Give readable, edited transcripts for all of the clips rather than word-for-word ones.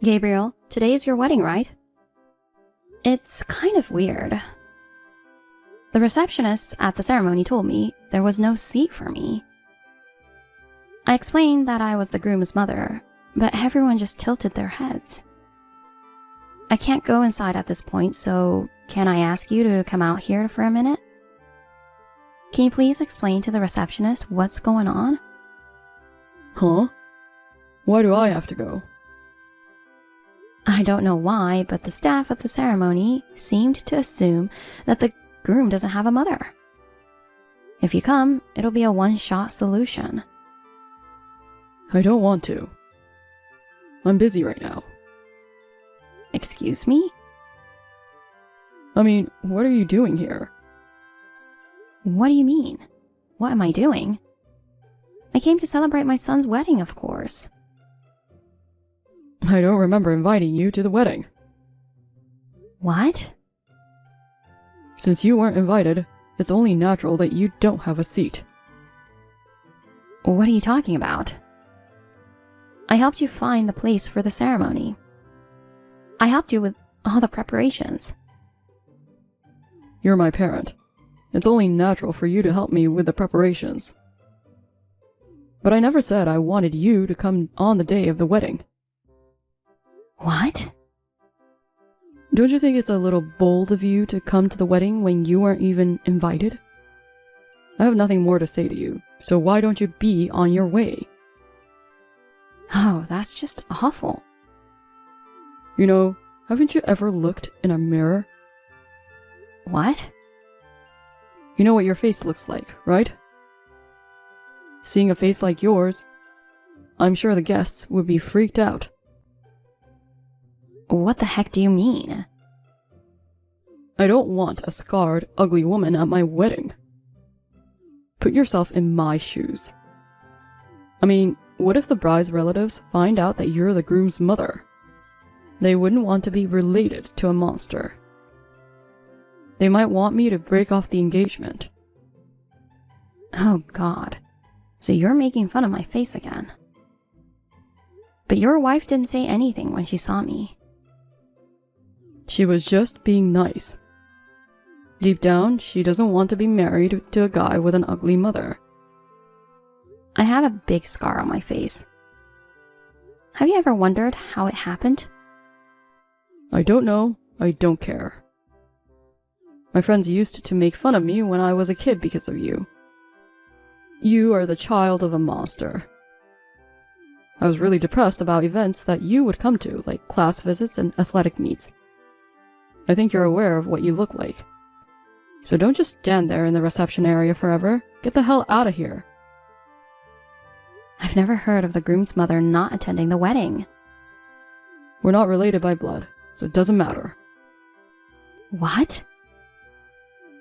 Gabriel, today is your wedding, right? It's kind of weird. The receptionist at the ceremony told me there was no seat for me. I explained that I was the groom's mother, but everyone just tilted their heads. I can't go inside at this point, so can I ask you to come out here for a minute? Can you please explain to the receptionist what's going on? Huh? Why do I have to go? I don't know why, but the staff at the ceremony seemed to assume that the groom doesn't have a mother. If you come, it'll be a one-shot solution. I don't want to. I'm busy right now. Excuse me? I mean, what are you doing here? What do you mean? What am I doing? I came to celebrate my son's wedding, of course. I don't remember inviting you to the wedding. What? Since you weren't invited, it's only natural that you don't have a seat. What are you talking about? I helped you find the place for the ceremony. I helped you with all the preparations. You're my parent. It's only natural for you to help me with the preparations. But I never said I wanted you to come on the day of the wedding. What? Don't you think it's a little bold of you to come to the wedding when you weren't even invited? I have nothing more to say to you, so why don't you be on your way? Oh, that's just awful. You know, haven't you ever looked in a mirror? What? You know what your face looks like, right? Seeing a face like yours, I'm sure the guests would be freaked out. What the heck do you mean? I don't want a scarred, ugly woman at my wedding. Put yourself in my shoes. I mean, what if the bride's relatives find out that you're the groom's mother? They wouldn't want to be related to a monster. They might want me to break off the engagement. Oh God. So you're making fun of my face again. But your wife didn't say anything when she saw me. She was just being nice. Deep down, she doesn't want to be married to a guy with an ugly mother. I have a big scar on my face. Have you ever wondered how it happened? I don't know. I don't care. My friends used to make fun of me when I was a kid because of you. You are the child of a monster. I was really depressed about events that you would come to, like class visits and athletic meets. I think you're aware of what you look like. So don't just stand there in the reception area forever. Get the hell out of here. I've never heard of the groom's mother not attending the wedding. We're not related by blood, so it doesn't matter. What?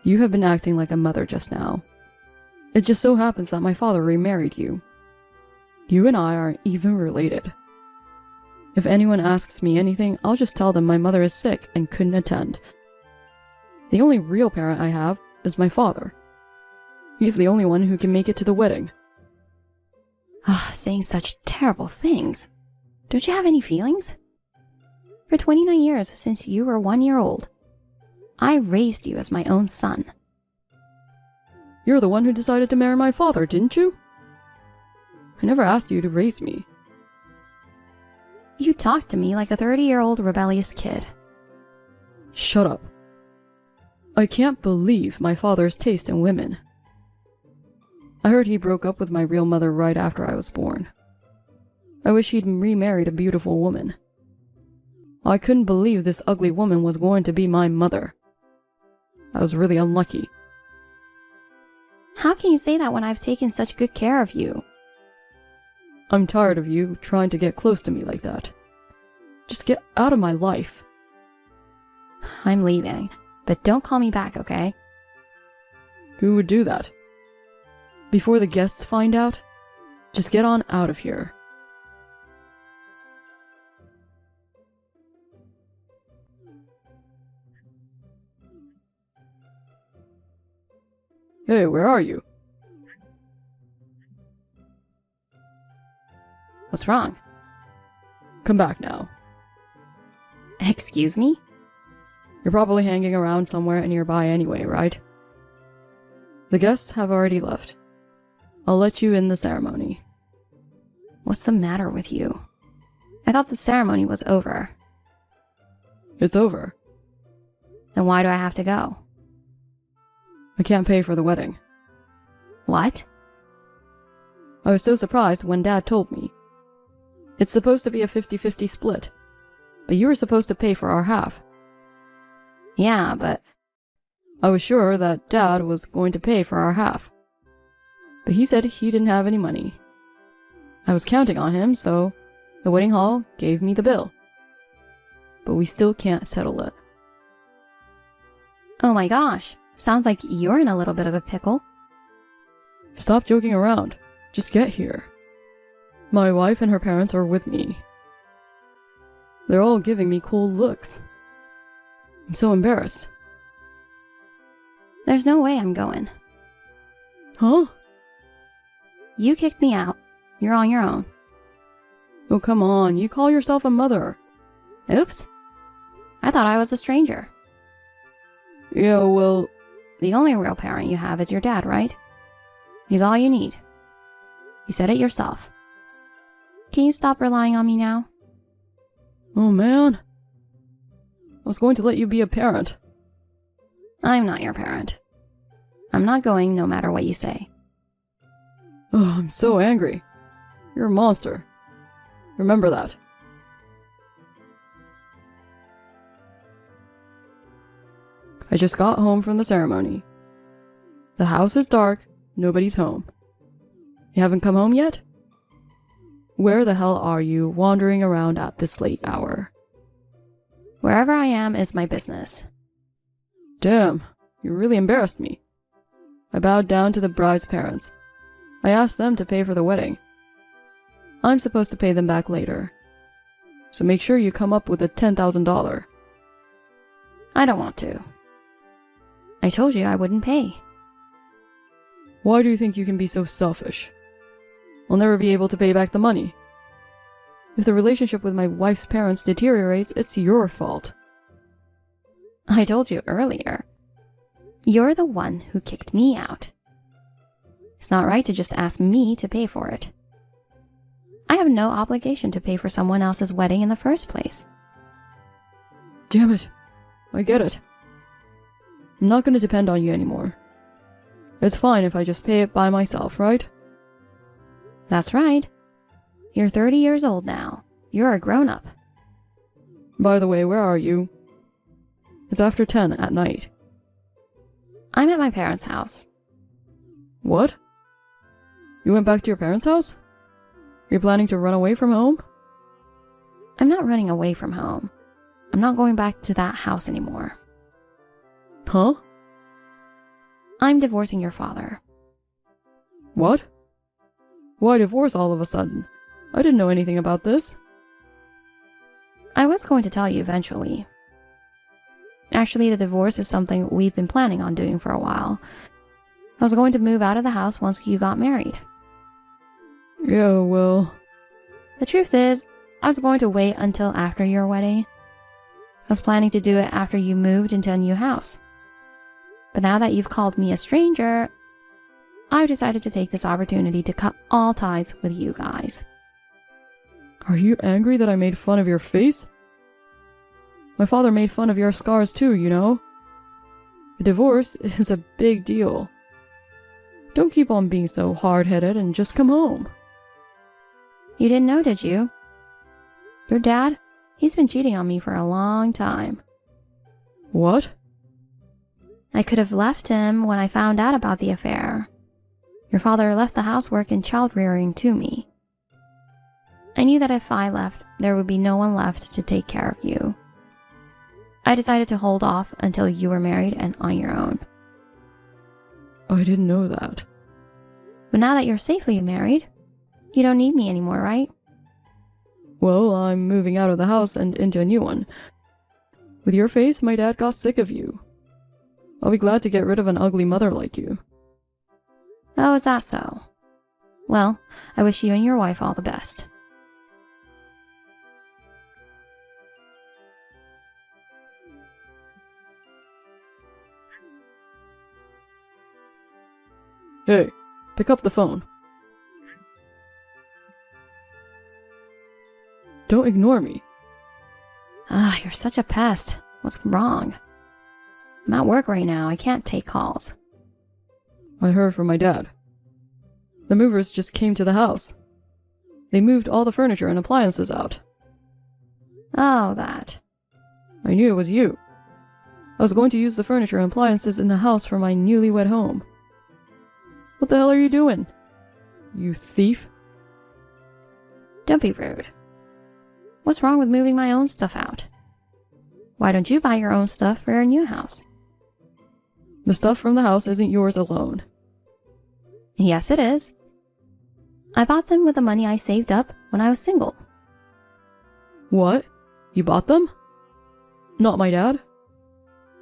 You have been acting like a mother just now. It just so happens that my father remarried you. You and I aren't even related. If anyone asks me anything, I'll just tell them my mother is sick and couldn't attend. The only real parent I have is my father. He's the only one who can make it to the wedding. Saying such terrible things. Don't you have any feelings? For 29 years since you were 1 year old, I raised you as my own son. You're the one who decided to marry my father, didn't you? I never asked you to raise me. You talked to me like a 30-year-old rebellious kid. Shut up. I can't believe my father's taste in women. I heard he broke up with my real mother right after I was born. I wish he'd remarried a beautiful woman. I couldn't believe this ugly woman was going to be my mother. I was really unlucky. How can you say that when I've taken such good care of you? I'm tired of you trying to get close to me like that. Just get out of my life. I'm leaving, but don't call me back, okay? Who would do that? Before the guests find out? Just get on out of here. Hey, where are you? What's wrong? Come back now. Excuse me? You're probably hanging around somewhere nearby anyway, right? The guests have already left. I'll let you in the ceremony. What's the matter with you? I thought the ceremony was over. It's over. Then why do I have to go? I can't pay for the wedding. What? I was so surprised when Dad told me. It's supposed to be a 50-50 split, but you were supposed to pay for our half. Yeah, but I was sure that Dad was going to pay for our half, but he said he didn't have any money. I was counting on him, so the wedding hall gave me the bill. But we still can't settle it. oh my gosh, sounds like you're in a little bit of a pickle. Stop joking around. Just get here. My wife and her parents are with me. They're all giving me cold looks. I'm so embarrassed. There's no way I'm going. Huh? You kicked me out. You're on your own. Oh, come on. You call yourself a mother. Oops. I thought I was a stranger. Yeah, well, The only real parent you have is your dad, right? He's all you need. You said it yourself. Can you stop relying on me now? oh man. I was going to let you be a parent. I'm not your parent. I'm not going no matter what you say. Oh, I'm so angry. You're a monster. Remember that. I just got home from the ceremony. The house is dark, nobody's home. You haven't come home yet? Where the hell are you wandering around at this late hour? Wherever I am is my business. Damn, you really embarrassed me. I bowed down to the bride's parents. I asked them to pay for the wedding. I'm supposed to pay them back later. So make sure you come up with a $10,000. I don't want to. I told you I wouldn't pay. Why do you think you can be so selfish? I'll never be able to pay back the money. If the relationship with my wife's parents deteriorates, it's your fault. I told you earlier. You're the one who kicked me out. It's not right to just ask me to pay for it. I have no obligation to pay for someone else's wedding in the first place. Damn it. I get it. I'm not going to depend on you anymore. It's fine if I just pay it by myself, right? That's right. You're 30 years old now. You're a grown-up. By the way, where are you? It's after 10 at night. I'm at my parents' house. What? You went back to your parents' house? You're planning to run away from home? I'm not running away from home. I'm not going back to that house anymore. Huh? I'm divorcing your father. What? Why divorce all of a sudden? I didn't know anything about this. I was going to tell you eventually. Actually, the divorce is something we've been planning on doing for a while. I was going to move out of the house once you got married. Yeah, well... The truth is, I was going to wait until after your wedding. I was planning to do it after you moved into a new house. But now that you've called me a stranger, I've decided to take this opportunity to cut all ties with you guys. Are you angry that I made fun of your face? My father made fun of your scars too, you know? A divorce is a big deal. Don't keep on being so hard-headed and just come home. You didn't know, did you? Your dad, he's been cheating on me for a long time. What? I could have left him when I found out about the affair. Your father left the housework and child-rearing to me. I knew that if I left, there would be no one left to take care of you. I decided to hold off until you were married and on your own. I didn't know that. But now that you're safely married, you don't need me anymore, right? Well, I'm moving out of the house and into a new one. With your face, my dad got sick of you. I'll be glad to get rid of an ugly mother like you. Oh, is that so? Well, I wish you and your wife all the best. Hey, pick up the phone. Don't ignore me. Ah, you're such a pest. What's wrong? I'm at work right now. I can't take calls. I heard from my dad. The movers just came to the house. They moved all the furniture and appliances out. Oh, that. I knew it was you. I was going to use the furniture and appliances in the house for my newlywed home. What the hell are you doing? You thief? Don't be rude. What's wrong with moving my own stuff out? Why don't you buy your own stuff for your new house? The stuff from the house isn't yours alone. Yes, it is. I bought them with the money I saved up when I was single. What? You bought them? Not my dad?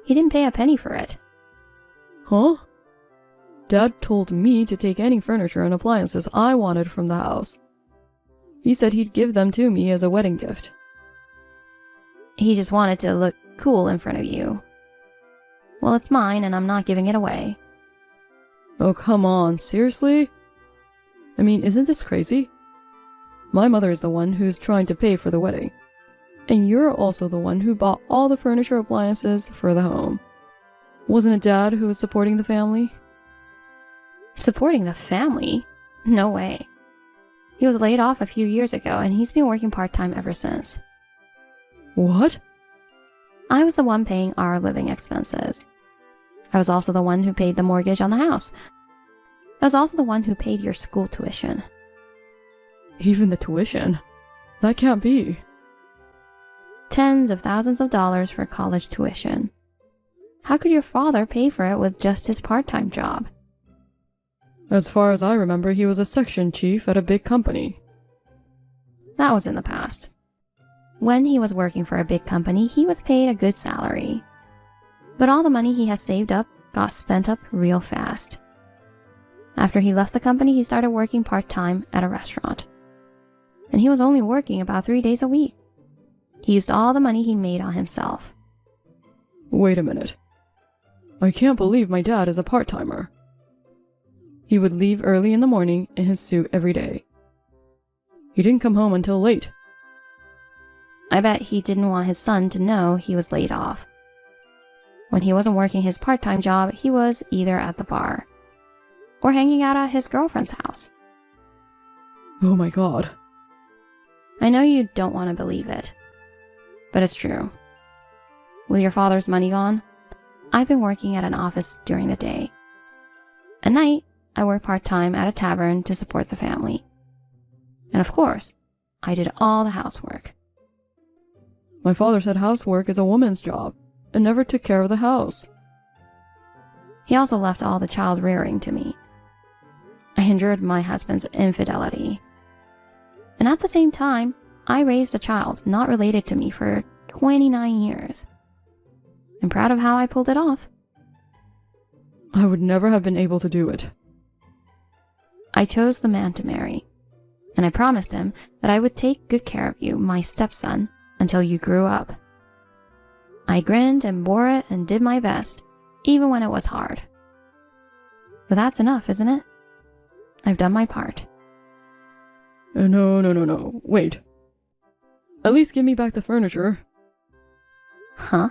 He didn't pay a penny for it. Huh? Dad told me to take any furniture and appliances I wanted from the house. He said he'd give them to me as a wedding gift. He just wanted to look cool in front of you. Well, it's mine and I'm not giving it away. Oh, come on, seriously? I mean, isn't this crazy? My mother is the one who's trying to pay for the wedding. And you're also the one who bought all the furniture appliances for the home. Wasn't it Dad who was supporting the family? Supporting the family? No way. He was laid off a few years ago and he's been working part-time ever since. What? I was the one paying our living expenses. I was also the one who paid the mortgage on the house. I was also the one who paid your school tuition. Even the tuition? That can't be. Tens of thousands of dollars for college tuition. How could your father pay for it with just his part-time job? As far as I remember, he was a section chief at a big company. That was in the past. When he was working for a big company, he was paid a good salary. But all the money he had saved up got spent up real fast. After he left the company, he started working part-time at a restaurant. And he was only working about 3 days a week. He used all the money he made on himself. Wait a minute. I can't believe my dad is a part-timer. He would leave early in the morning in his suit every day. He didn't come home until late. I bet he didn't want his son to know he was laid off. When he wasn't working his part-time job, he was either at the bar or hanging out at his girlfriend's house. Oh my God. I know you don't want to believe it, but it's true. With your father's money gone, I've been working at an office during the day. At night, I work part-time at a tavern to support the family. And of course, I did all the housework. My father said housework is a woman's job and never took care of the house. He also left all the child rearing to me. I endured my husband's infidelity. And at the same time, I raised a child not related to me for 29 years. I'm proud of how I pulled it off. I would never have been able to do it. I chose the man to marry, and I promised him that I would take good care of you, my stepson, until you grew up. I grinned and bore it and did my best, even when it was hard. But that's enough, isn't it? I've done my part. No. Wait. At least give me back the furniture. Huh?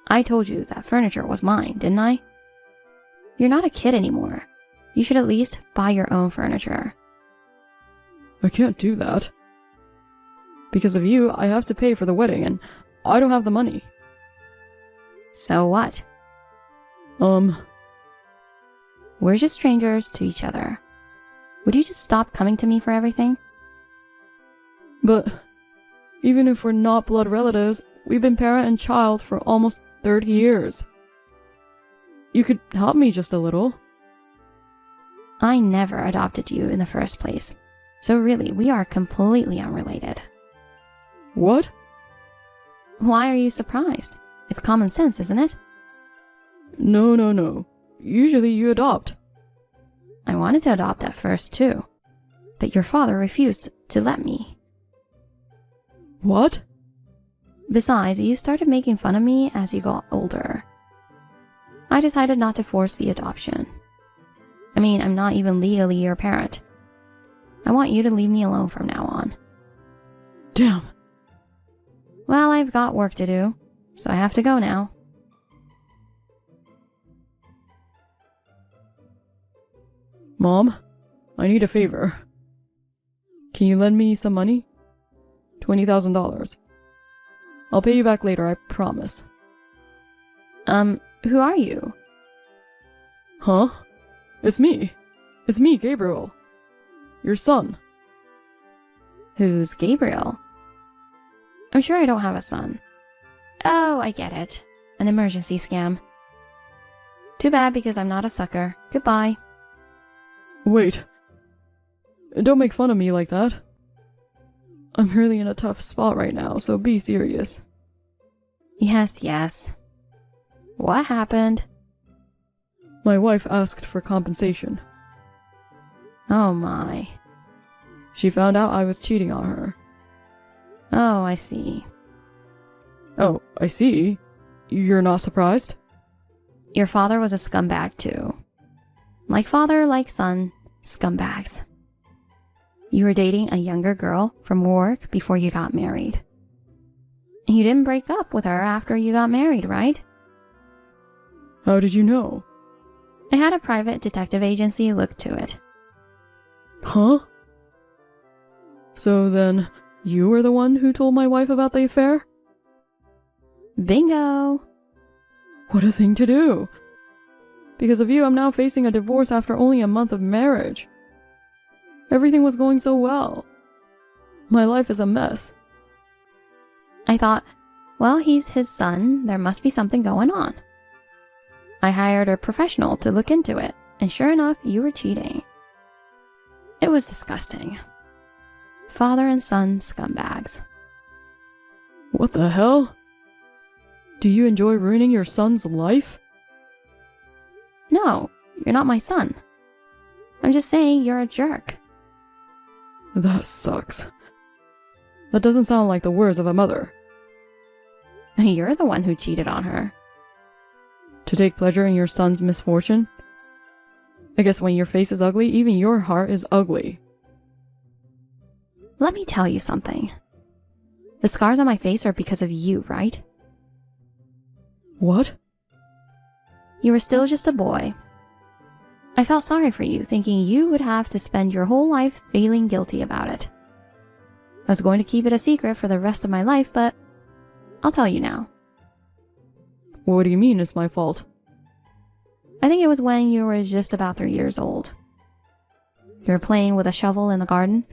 I told you that furniture was mine, didn't I? You're not a kid anymore. You should at least buy your own furniture. I can't do that. Because of you, I have to pay for the wedding, and I don't have the money. So what? We're just strangers to each other. Would you just stop coming to me for everything? But even if we're not blood relatives, we've been parent and child for almost 30 years. You could help me just a little. I never adopted you in the first place, so really, we are completely unrelated. What? Why are you surprised? It's common sense, isn't it? No. Usually you adopt. I wanted to adopt at first, too, but your father refused to let me. What? Besides, you started making fun of me as you got older. I decided not to force the adoption. I mean, I'm not even legally your parent. I want you to leave me alone from now on. Damn. Well, I've got work to do, so I have to go now. Mom, I need a favor. Can you lend me some money? $20,000. I'll pay you back later, I promise. Who are you? Huh? It's me. It's me, Gabriel. Your son. Who's Gabriel? I'm sure I don't have a son. Oh, I get it. An emergency scam. Too bad because I'm not a sucker. Goodbye. Wait. Don't make fun of me like that. I'm really in a tough spot right now, so be serious. Yes. What happened? My wife asked for compensation. Oh my. She found out I was cheating on her. Oh, I see. Oh, I see. You're not surprised? Your father was a scumbag too. Like father, like son, scumbags. You were dating a younger girl from work before you got married. You didn't break up with her after you got married, right? How did you know? I had a private detective agency look to it. Huh? So then, you were the one who told my wife about the affair? Bingo! What a thing to do! Because of you, I'm now facing a divorce after only a month of marriage. Everything was going so well. My life is a mess. I thought, well, he's his son, there must be something going on. I hired a professional to look into it, and sure enough, you were cheating. It was disgusting. Father and son scumbags. What the hell? Do you enjoy ruining your son's life? No, you're not my son. I'm just saying you're a jerk. That sucks. That doesn't sound like the words of a mother. You're the one who cheated on her. To take pleasure in your son's misfortune? I guess when your face is ugly, even your heart is ugly. Let me tell you something. The scars on my face are because of you, right? What? You were still just a boy. I felt sorry for you, thinking you would have to spend your whole life feeling guilty about it. I was going to keep it a secret for the rest of my life, but I'll tell you now. What do you mean it's my fault? I think it was when you were just about 3 years old. You were playing with a shovel in the garden.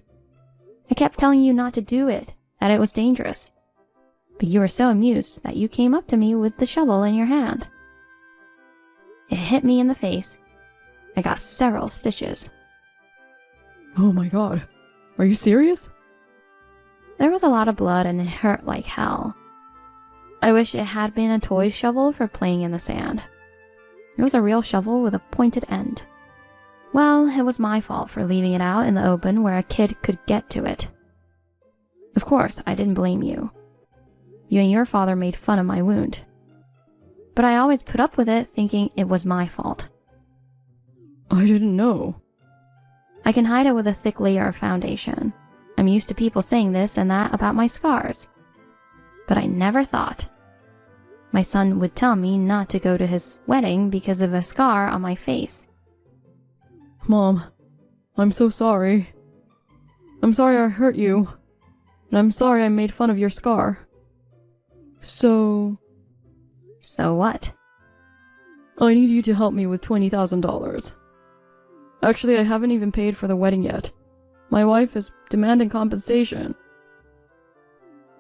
I kept telling you not to do it, that it was dangerous. But you were so amused that you came up to me with the shovel in your hand. It hit me in the face. I got several stitches. Oh my god. Are you serious? There was a lot of blood and it hurt like hell. I wish it had been a toy shovel for playing in the sand. It was a real shovel with a pointed end. Well, it was my fault for leaving it out in the open where a kid could get to it. Of course, I didn't blame you. You and your father made fun of my wound. But I always put up with it thinking it was my fault. I didn't know. I can hide it with a thick layer of foundation. I'm used to people saying this and that about my scars. But I never thought my son would tell me not to go to his wedding because of a scar on my face. Mom, I'm so sorry. I'm sorry I hurt you. And I'm sorry I made fun of your scar. So what? I need you to help me with $20,000. Actually, I haven't even paid for the wedding yet. My wife is demanding compensation.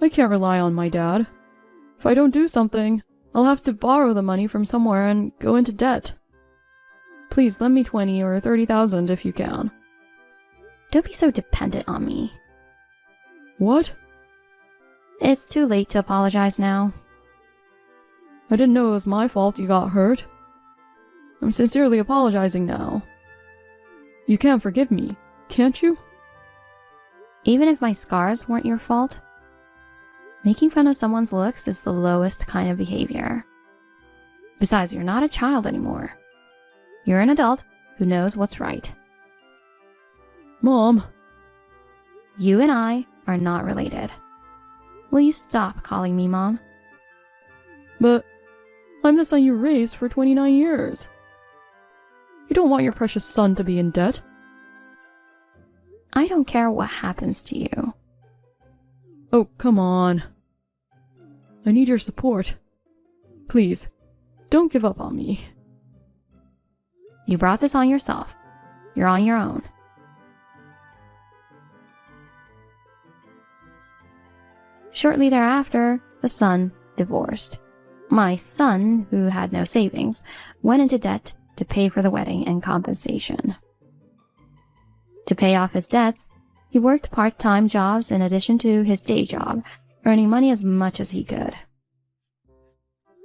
I can't rely on my dad. If I don't do something, I'll have to borrow the money from somewhere and go into debt. Please lend me 20 or 30,000 if you can. Don't be so dependent on me. What? It's too late to apologize now. I didn't know it was my fault you got hurt. I'm sincerely apologizing now. You can forgive me, can't you? Even if my scars weren't your fault, making fun of someone's looks is the lowest kind of behavior. Besides, you're not a child anymore. You're an adult who knows what's right. Mom, You and I are not related. Will you stop calling me Mom? but I'm the son you raised for 29 years. You don't want your precious son to be in debt. I don't care what happens to you. Oh, come on. I need your support. Please, don't give up on me. You brought this on yourself. You're on your own. Shortly thereafter, the son divorced. My son, who had no savings, went into debt to pay for the wedding and compensation. To pay off his debts, he worked part-time jobs in addition to his day job, earning money as much as he could.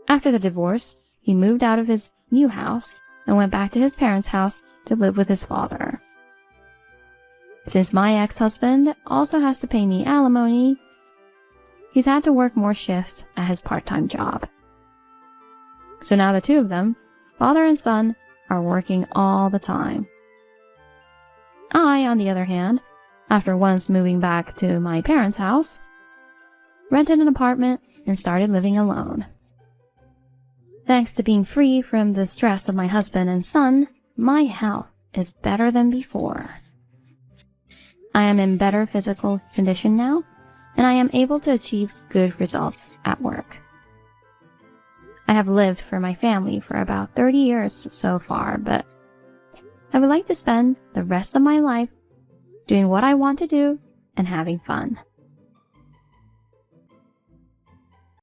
After the divorce, he moved out of his new house and went back to his parents' house to live with his father. Since my ex-husband also has to pay me alimony, he's had to work more shifts at his part-time job. So now the two of them, father and son, are working all the time. I, on the other hand, after once moving back to my parents' house, rented an apartment and started living alone. Thanks to being free from the stress of my husband and son, my health is better than before. I am in better physical condition now, and I am able to achieve good results at work. I have lived for my family for about 30 years so far, but I would like to spend the rest of my life doing what I want to do and having fun.